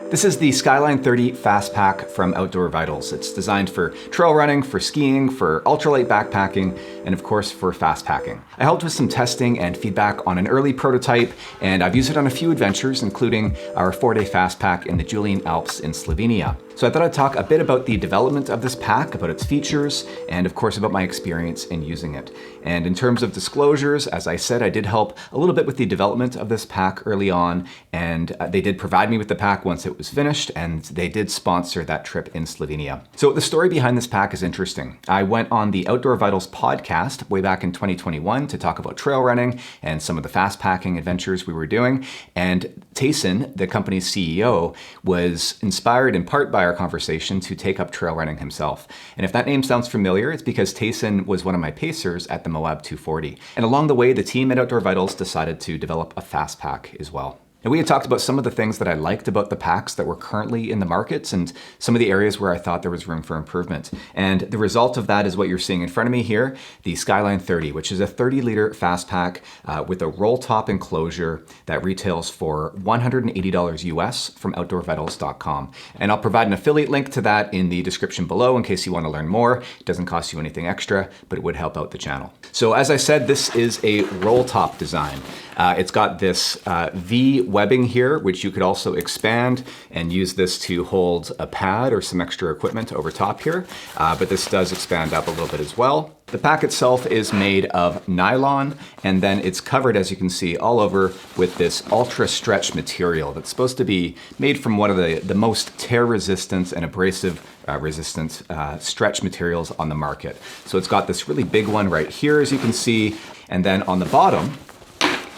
This is the Skyline 30 Fast Pack from Outdoor Vitals. It's designed for trail running, for skiing, for ultralight backpacking, and of course for fast packing. I helped with some testing and feedback on an early prototype, and I've used it on a few adventures, including our 4-day fast pack in the Julian Alps in Slovenia. So I thought I'd talk a bit about the development of this pack, about its features, and of course about my experience in using it. And in terms of disclosures, as I said, I did help a little bit with the development of this pack early on, and they did provide me with the pack once it was finished, and they did sponsor that trip in Slovenia. So the story behind this pack is interesting. I went on the Outdoor Vitals podcast way back in 2021 to talk about trail running and some of the fast packing adventures we were doing, and Tayson, the company's CEO, was inspired in part by our conversation to take up trail running himself. And if that name sounds familiar, it's because Tayson was one of my pacers at the Moab 240. And along the way, the team at Outdoor Vitals decided to develop a fast pack as well. And we had talked about some of the things that I liked about the packs that were currently in the markets and some of the areas where I thought there was room for improvement. And the result of that is what you're seeing in front of me here, the Skyline 30, which is a 30-liter fast pack with a roll top enclosure that retails for $180 US from outdoorvitals.com. And I'll provide an affiliate link to that in the description below in case you want to learn more. It doesn't cost you anything extra, but it would help out the channel. So as I said, this is a roll top design. It's got this V webbing here, which you could also expand and use this to hold a pad or some extra equipment over top here. But this does expand up a little bit as well. The pack itself is made of nylon, and then it's covered, as you can see, all over with this ultra stretch material that's supposed to be made from one of the most tear resistant and abrasive resistant stretch materials on the market. So it's got this really big one right here, as you can see, and then on the bottom,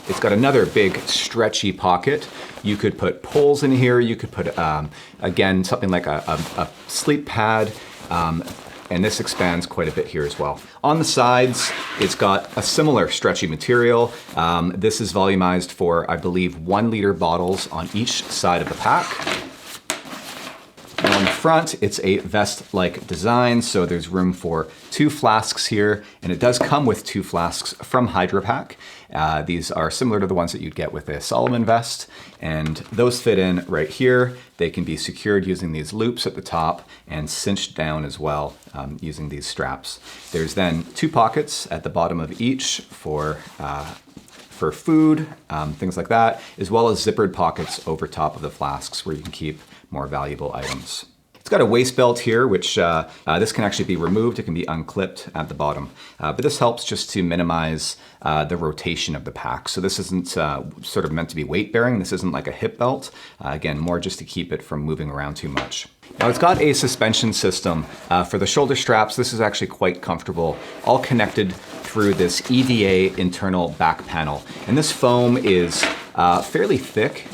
it's got another big stretchy pocket. You could put poles in here. You could put, again, something like a sleep pad. And this expands quite a bit here as well. On the sides, it's got a similar stretchy material. This is volumized for, I believe, 1 liter bottles on each side of the pack. And on the front, it's a vest-like design, so there's room for 2 flasks here, and it does come with 2 flasks from HydroPack. These are similar to the ones that you'd get with a Salomon vest, and those fit in right here. They can be secured using these loops at the top and cinched down as well using these straps. There's then 2 pockets at the bottom of each for food, things like that, as well as zippered pockets over top of the flasks where you can keep more valuable items. It's got a waist belt here, which this can actually be removed. It can be unclipped at the bottom. But this helps just to minimize the rotation of the pack. So this isn't sort of meant to be weight bearing. This isn't like a hip belt. Again, more just to keep it from moving around too much. Now it's got a suspension system for the shoulder straps. This is actually quite comfortable, all connected through this EVA internal back panel. And this foam is fairly thick,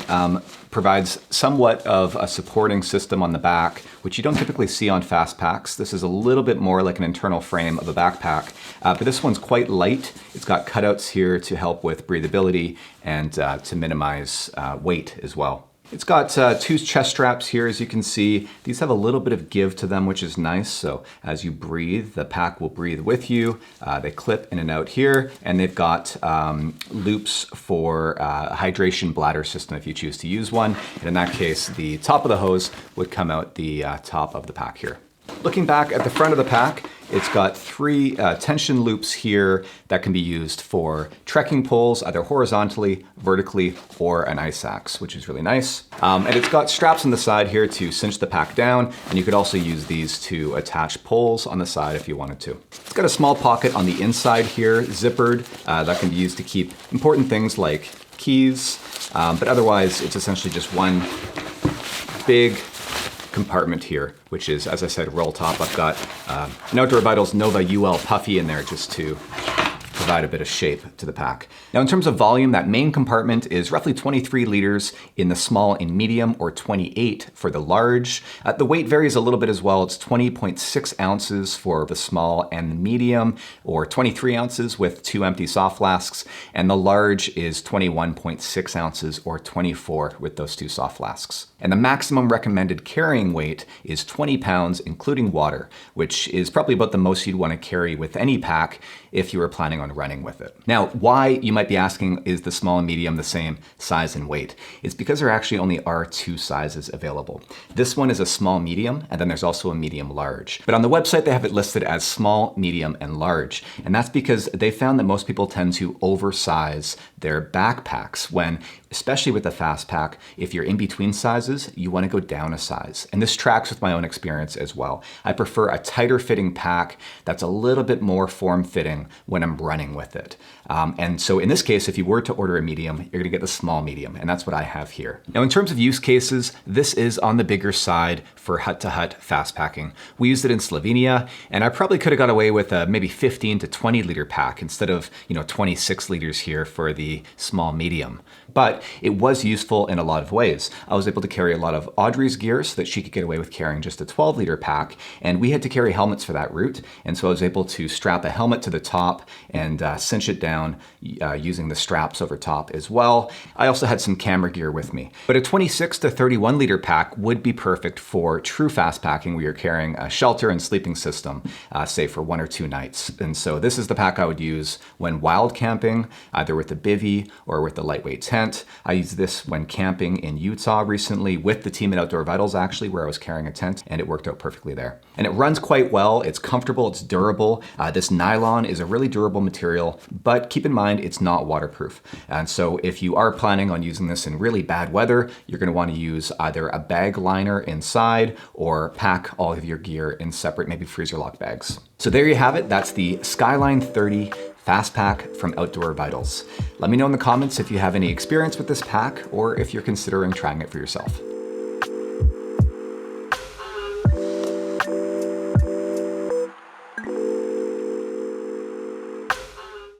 provides somewhat of a supporting system on the back, which you don't typically see on fast packs. This is a little bit more like an internal frame of a backpack, but this one's quite light. It's got cutouts here to help with breathability and to minimize weight as well. It's got 2 chest straps here, as you can see. These have a little bit of give to them, which is nice. So as you breathe, the pack will breathe with you. They clip in and out here, and they've got loops for a hydration bladder system if you choose to use one. And in that case, the top of the hose would come out the top of the pack here. Looking back at the front of the pack, it's got 3 tension loops here that can be used for trekking poles, either horizontally, vertically, or an ice axe, which is really nice. And it's got straps on the side here to cinch the pack down, and you could also use these to attach poles on the side if you wanted to. It's got a small pocket on the inside here, zippered, that can be used to keep important things like keys, but otherwise it's essentially just one big compartment here, which is, as I said, roll top. I've got an Outdoor Vitals Nova UL Puffy in there just to provide a bit of shape to the pack. Now, in terms of volume, that main compartment is roughly 23 liters in the small and medium, or 28 for the large. The weight varies a little bit as well. It's 20.6 ounces for the small and the medium, or 23 ounces with 2 empty soft flasks. And the large is 21.6 ounces, or 24 with those 2 soft flasks. And the maximum recommended carrying weight is 20 pounds, including water, which is probably about the most you'd want to carry with any pack if you were planning on running with it. Now, why, you might be asking, is the small and medium the same size and weight? It's because there actually only are two sizes available. This one is a small medium, and then there's also a medium large. But on the website, they have it listed as small, medium, and large. And that's because they found that most people tend to oversize their backpacks when, especially with the Fastpak, if you're in between sizes, you want to go down a size. And this tracks with my own experience as well. I prefer a tighter fitting pack that's a little bit more form fitting when I'm running with it. And so in this case, if you were to order a medium, you're gonna get the small medium, and that's what I have here. Now, in terms of use cases, this is on the bigger side for hut-to-hut fast packing. We used it in Slovenia, and I probably could have got away with a maybe 15 to 20 liter pack instead of 26 liters here for the small medium. But it was useful in a lot of ways. I was able to carry a lot of Audrey's gear so that she could get away with carrying just a 12 liter pack, and we had to carry helmets for that route, and so I was able to strap a helmet to the top and cinch it down using the straps over top as well. I also had some camera gear with me. But a 26 to 31 liter pack would be perfect for true fast packing where you're carrying a shelter and sleeping system, say for 1 or 2 nights. And so this is the pack I would use when wild camping, either with the bivy or with the lightweight tent. I used this when camping in Utah recently with the team at Outdoor Vitals, actually, where I was carrying a tent, and it worked out perfectly there. And it runs quite well. It's comfortable, it's durable. This nylon is a really durable material, but keep in mind it's not waterproof. And so if you are planning on using this in really bad weather, you're going to want to use either a bag liner inside or pack all of your gear in separate, maybe freezer lock bags. So there you have it. That's the Skyline 30 Fastpak from Outdoor Vitals. Let me know in the comments if you have any experience with this pack or if you're considering trying it for yourself.